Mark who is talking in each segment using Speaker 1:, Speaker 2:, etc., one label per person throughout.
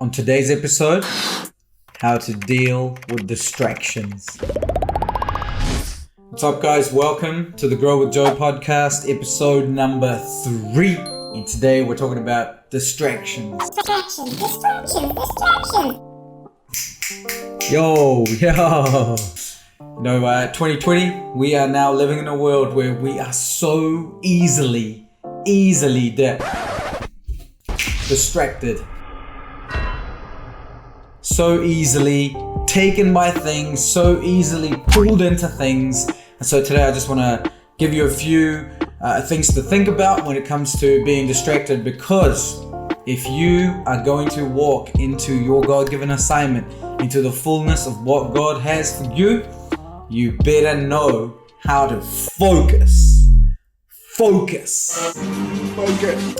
Speaker 1: On today's episode, how to deal with distractions. What's up, guys? Welcome to the Grow with Joe podcast, episode number 3. And today we're talking about distractions.
Speaker 2: Distraction.
Speaker 1: Yo. 2020, we are now living in a world where we are so easily distracted. So easily taken by things, so easily pulled into things. And so today I just want to give you a few things to think about when it comes to being distracted, because if you are going to walk into your God-given assignment, into the fullness of what God has for you, you better know how to focus.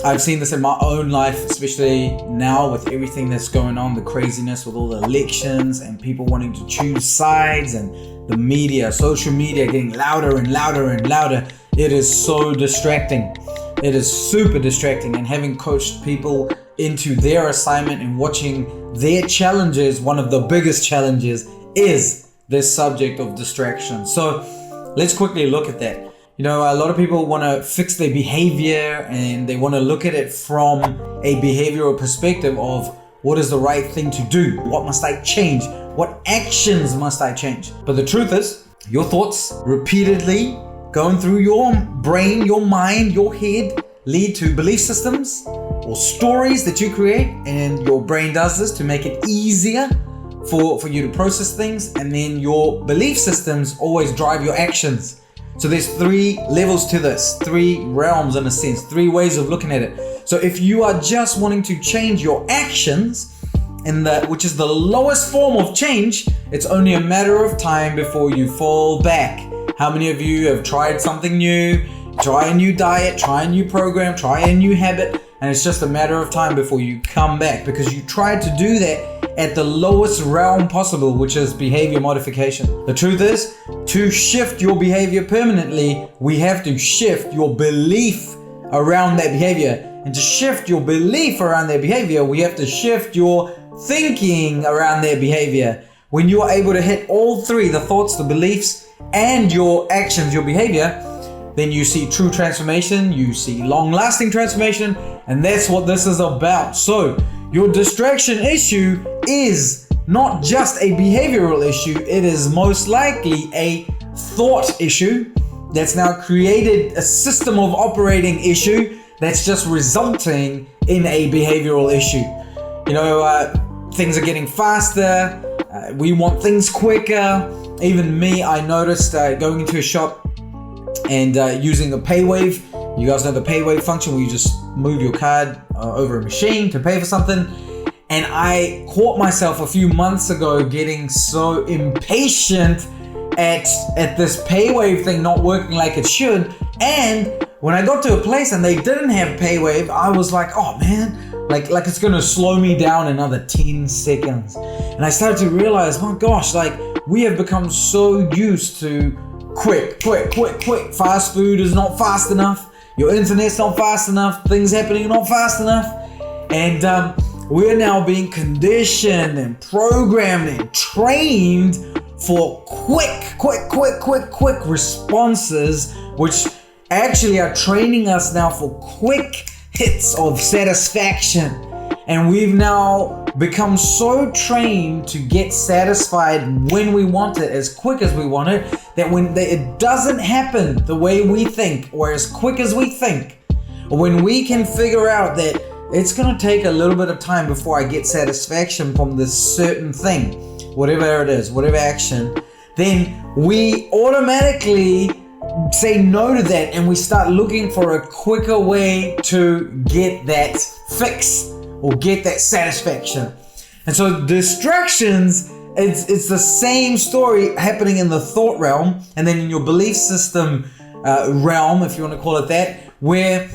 Speaker 1: I've seen this in my own life, especially now with everything that's going on, the craziness with all the elections and people wanting to choose sides and the media, social media getting louder and louder and louder. It is so distracting. It is super distracting. And having coached people into their assignment and watching their challenges, one of the biggest challenges is this subject of distraction. So let's quickly look at that. A lot of people want to fix their behavior and they want to look at it from a behavioral perspective of what is the right thing to do? What must I change? What actions must I change? But the truth is, your thoughts repeatedly going through your brain, your mind, your head lead to belief systems or stories that you create, and your brain does this to make it easier for you to process things, and then your belief systems always drive your actions. So there's 3 levels to this, 3 realms in a sense, 3 ways of looking at it. So if you are just wanting to change your actions, which is the lowest form of change, it's only a matter of time before you fall back. How many of you have tried something new, try a new diet, try a new program, try a new habit, and it's just a matter of time before you come back because you tried to do that at the lowest realm possible, which is behavior modification. The truth is, to shift your behavior permanently, we have to shift your belief around that behavior. And to shift your belief around their behavior, we have to shift your thinking around their behavior. When you are able to hit all 3, the thoughts, the beliefs, and your actions, your behavior, then you see true transformation, you see long-lasting transformation, and that's what this is about. So, your distraction issue is not just a behavioral issue, it is most likely a thought issue that's now created a system of operating issue that's just resulting in a behavioral issue. Things are getting faster, we want things quicker. Even me, I noticed going into a shop and using the PayWave. You guys know the PayWave function where you just move your card over a machine to pay for something. And I caught myself a few months ago getting so impatient at this PayWave thing not working like it should. And when I got to a place and they didn't have PayWave, I was like, oh man, like it's gonna slow me down another 10 seconds. And I started to realize, oh gosh, we have become so used to quick. Fast food is not fast enough. Your internet's not fast enough. Things happening not fast enough. And we're now being conditioned and programmed and trained for quick responses, which actually are training us now for quick hits of satisfaction. And we've now become so trained to get satisfied when we want it, as quick as we want it, that when it doesn't happen the way we think or as quick as we think, or when we can figure out that it's going to take a little bit of time before I get satisfaction from this certain thing, whatever it is, whatever action, then we automatically say no to that and we start looking for a quicker way to get that fix or get that satisfaction. And so distractions, it's the same story happening in the thought realm and then in your belief system realm, if you want to call it that, where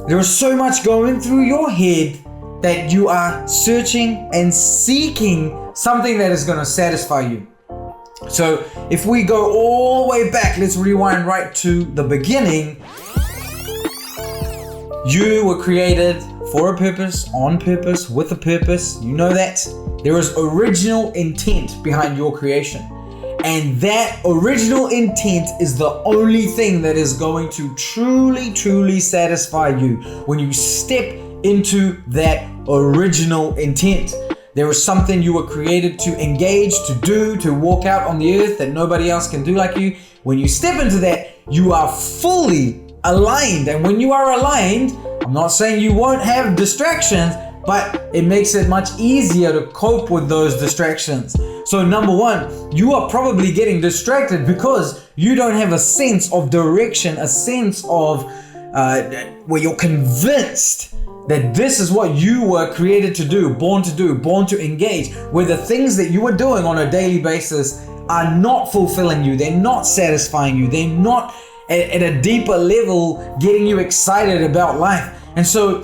Speaker 1: there is so much going through your head that you are searching and seeking something that is going to satisfy you. So if we go all the way back, let's rewind right to the beginning. You were created for a purpose, on purpose, with a purpose. You know that. There is original intent behind your creation. And that original intent is the only thing that is going to truly satisfy you when you step into that original intent. There is something you were created to engage, to do, to walk out on the earth that nobody else can do like you. When you step into that, you are fully aligned. And when you are aligned, I'm not saying you won't have distractions, but it makes it much easier to cope with those distractions. So number one, you are probably getting distracted because you don't have a sense of direction, a sense of where you're convinced that this is what you were created to do, born to engage, where the things that you are doing on a daily basis are not fulfilling you, they're not satisfying you, they're not at a deeper level getting you excited about life. And so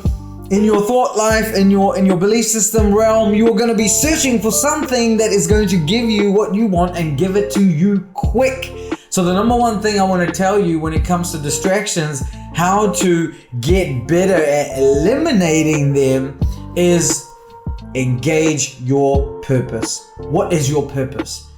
Speaker 1: in your thought life, in your belief system realm, you are going to be searching for something that is going to give you what you want and give it to you quick. So the number one thing I want to tell you when it comes to distractions, how to get better at eliminating them, is engage your purpose. What is your purpose?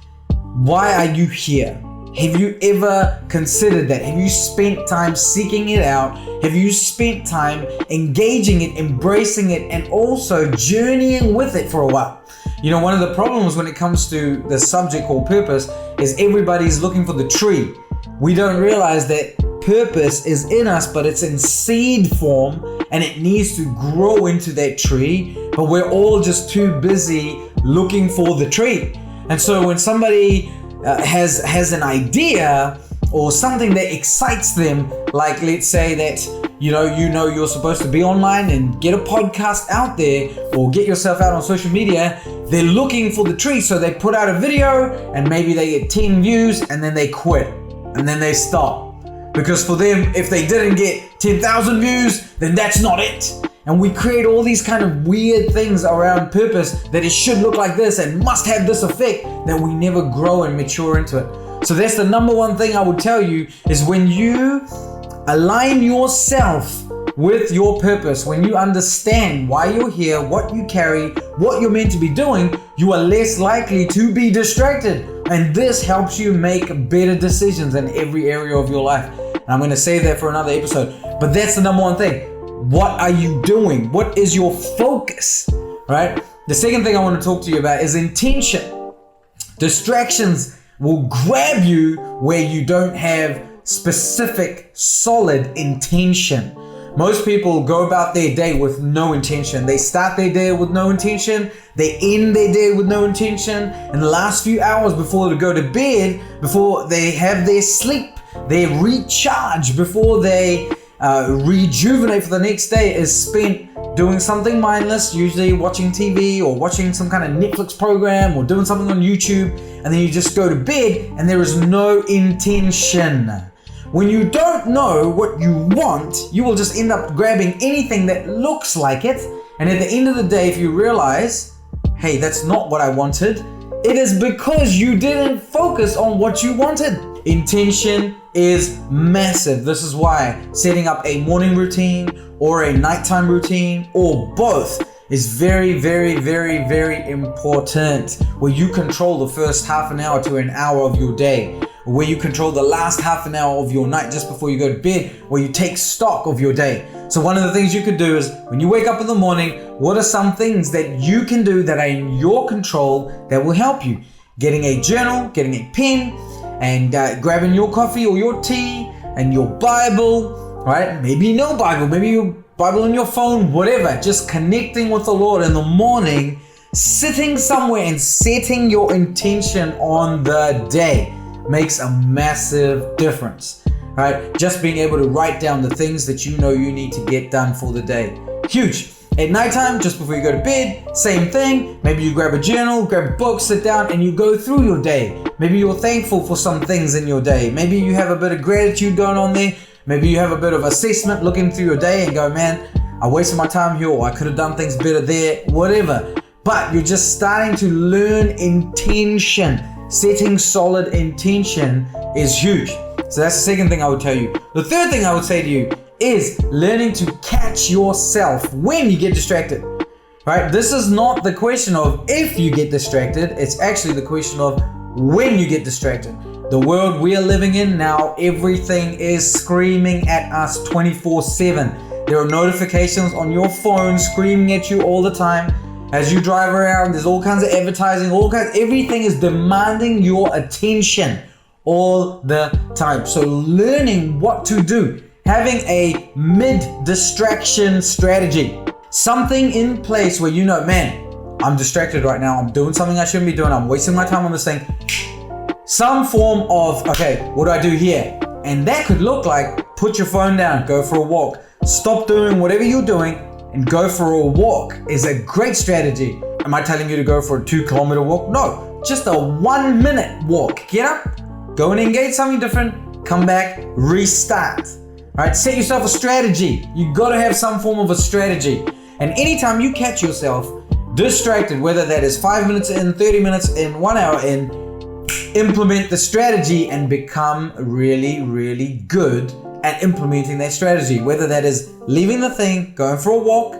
Speaker 1: Why are you here? Have you ever considered that? Have you spent time seeking it out? Have you spent time engaging it, embracing it, and also journeying with it for a while? You know, one of the problems when it comes to the subject called purpose is everybody's looking for the tree. We don't realize that purpose is in us, but it's in seed form and it needs to grow into that tree. But we're all just too busy looking for the tree. And so when somebody has an idea or something that excites them, like let's say that you're supposed to be online and get a podcast out there or get yourself out on social media, they're looking for the tree. So they put out a video and maybe they get 10 views and then they quit and then they stop. Because for them, if they didn't get 10,000 views, then that's not it. And we create all these kind of weird things around purpose, that it should look like this and must have this effect, that we never grow and mature into it. So that's the number one thing I would tell you, is when you align yourself with your purpose, when you understand why you're here, what you carry, what you're meant to be doing, you are less likely to be distracted. And this helps you make better decisions in every area of your life. And I'm going to save that for another episode. But that's the number one thing. What are you doing? What is your focus? Right? The second thing I want to talk to you about is intention. Distractions will grab you where you don't have specific, solid intention. Most people go about their day with no intention. They start their day with no intention. They end their day with no intention. And the last few hours before they go to bed, before they have their sleep, they recharge, before they rejuvenate for the next day, is spent doing something mindless, usually watching TV or watching some kind of Netflix program or doing something on YouTube, and then you just go to bed and there is no intention. When you don't know what you want, you will just end up grabbing anything that looks like it, and at the end of the day, if you realize, hey, that's not what I wanted, it is because you didn't focus on what you wanted. Intention is massive. This is why setting up a morning routine or a nighttime routine or both is very, very, very, very important, where you control the first half an hour to an hour of your day, where you control the last half an hour of your night just before you go to bed, where you take stock of your day. So one of the things you could do is, when you wake up in the morning, what are some things that you can do that are in your control that will help you? Getting a journal, getting a pen, and grabbing your coffee or your tea and your Bible, right? Maybe no Bible, maybe your Bible on your phone, whatever. Just connecting with the Lord in the morning, sitting somewhere and setting your intention on the day makes a massive difference, right? Just being able to write down the things that you know you need to get done for the day. Huge. At nighttime, just before you go to bed, same thing. Maybe you grab a journal, grab a book, sit down, and you go through your day. Maybe you're thankful for some things in your day. Maybe you have a bit of gratitude going on there. Maybe you have a bit of assessment, looking through your day and go, man, I wasted my time here, or I could have done things better there, whatever. But you're just starting to learn intention. Setting solid intention is huge. So that's the second thing I would tell you. The third thing I would say to you is learning to catch yourself when you get distracted. Right? This is not the question of if you get distracted, it's actually the question of when you get distracted. The world we are living in now, everything is screaming at us 24/7. There are notifications on your phone screaming at you all the time. As you drive around, there's all kinds of advertising, everything is demanding your attention all the time. So learning what to do, having a mid-distraction strategy. Something in place where you know, man, I'm distracted right now. I'm doing something I shouldn't be doing. I'm wasting my time on this thing. Some form of, okay, what do I do here? And that could look like put your phone down, go for a walk. Stop doing whatever you're doing and go for a walk is a great strategy. Am I telling you to go for a 2-kilometer walk? No, just a 1-minute walk. Get up, go and engage something different, come back, restart. All right, set yourself a strategy. You got to have some form of a strategy. And anytime you catch yourself distracted, whether that is 5 minutes in, 30 minutes in, 1 hour in, implement the strategy and become really, really good at implementing that strategy. Whether that is leaving the thing, going for a walk,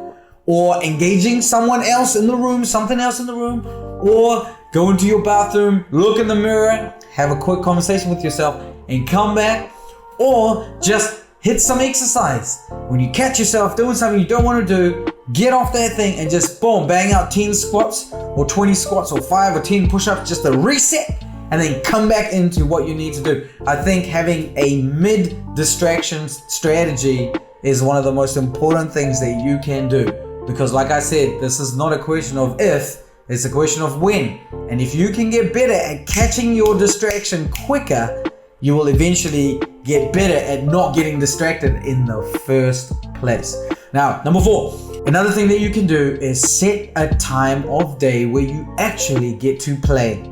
Speaker 1: or engaging someone else in the room, something else in the room, or go into your bathroom, look in the mirror, have a quick conversation with yourself, and come back, or just hit some exercise. When you catch yourself doing something you don't want to do, get off that thing and just boom, bang out 10 squats or 20 squats or 5 or 10 push-ups just to reset and then come back into what you need to do. I think having a mid-distraction strategy is one of the most important things that you can do, because like I said, this is not a question of if, it's a question of when. And if you can get better at catching your distraction quicker, you will eventually get better at not getting distracted in the first place. Now, number 4, another thing that you can do is set a time of day where you actually get to play.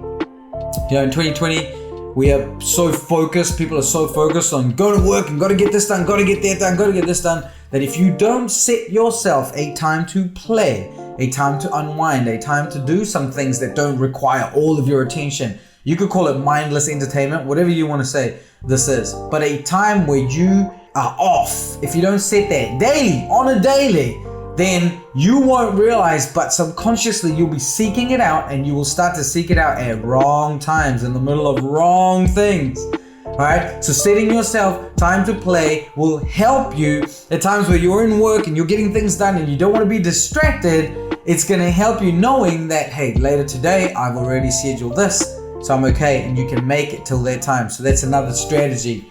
Speaker 1: You know, in 2020, we are so focused, people are so focused on go to work and got to get this done, got to get that done, got to get this done, that if you don't set yourself a time to play, a time to unwind, a time to do some things that don't require all of your attention, you could call it mindless entertainment, whatever you want to say this is. But a time where you are off, if you don't set that daily, on a daily, then you won't realize, but subconsciously you'll be seeking it out, and you will start to seek it out at wrong times, in the middle of wrong things. Alright, so setting yourself time to play will help you at times where you're in work and you're getting things done and you don't want to be distracted. It's going to help you knowing that, hey, later today I've already scheduled this, so I'm okay, and you can make it till that time. So that's another strategy.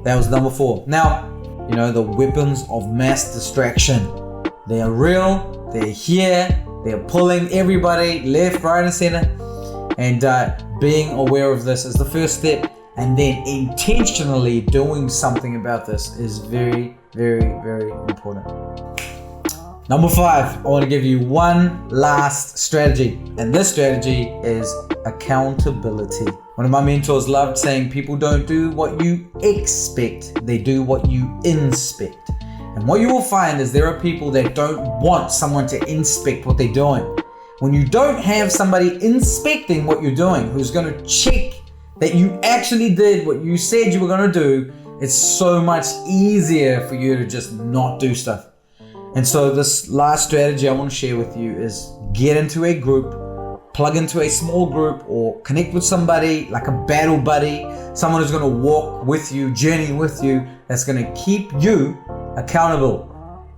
Speaker 1: That was number 4. Now, you know, the weapons of mass distraction. They are real, they're here, they're pulling everybody left, right, and center. And being aware of this is the first step. And then intentionally doing something about this is very, very, very important. Number 5, I want to give you one last strategy. And this strategy is accountability. One of my mentors loved saying, people don't do what you expect, they do what you inspect. And what you will find is there are people that don't want someone to inspect what they're doing. When you don't have somebody inspecting what you're doing, who's going to check that you actually did what you said you were going to do, it's so much easier for you to just not do stuff. And so this last strategy I want to share with you is get into a group, plug into a small group, or connect with somebody like a battle buddy, someone who's going to walk with you, journey with you, that's going to keep you accountable.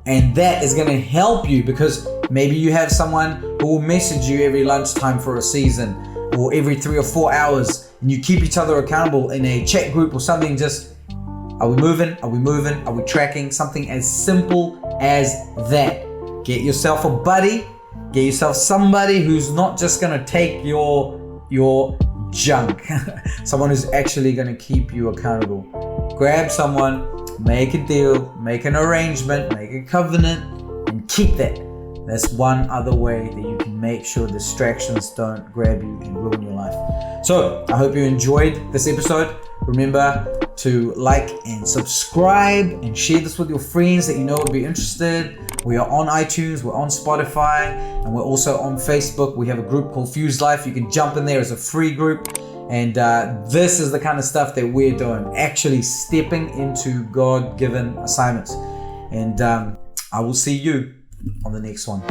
Speaker 1: And that is going to help you, because maybe you have someone who will message you every lunchtime for a season, or every 3 or 4 hours, and you keep each other accountable in a chat group or something. Just, are we moving? Are we moving? Are we tracking? Something as simple as that. Get yourself a buddy. Get yourself somebody who's not just going to take your junk. Someone who's actually going to keep you accountable. Grab someone, make a deal, make an arrangement, make a covenant, and keep that. That's one other way that you can make sure distractions don't grab you and ruin your life. So I hope you enjoyed this episode. Remember to like and subscribe and share this with your friends that you know would be interested. We are on iTunes, we're on Spotify, and we're also on Facebook. We have a group called Fuse Life. You can jump in there as a free group. And this is the kind of stuff that we're doing, actually stepping into God-given assignments. And I will see you on the next one.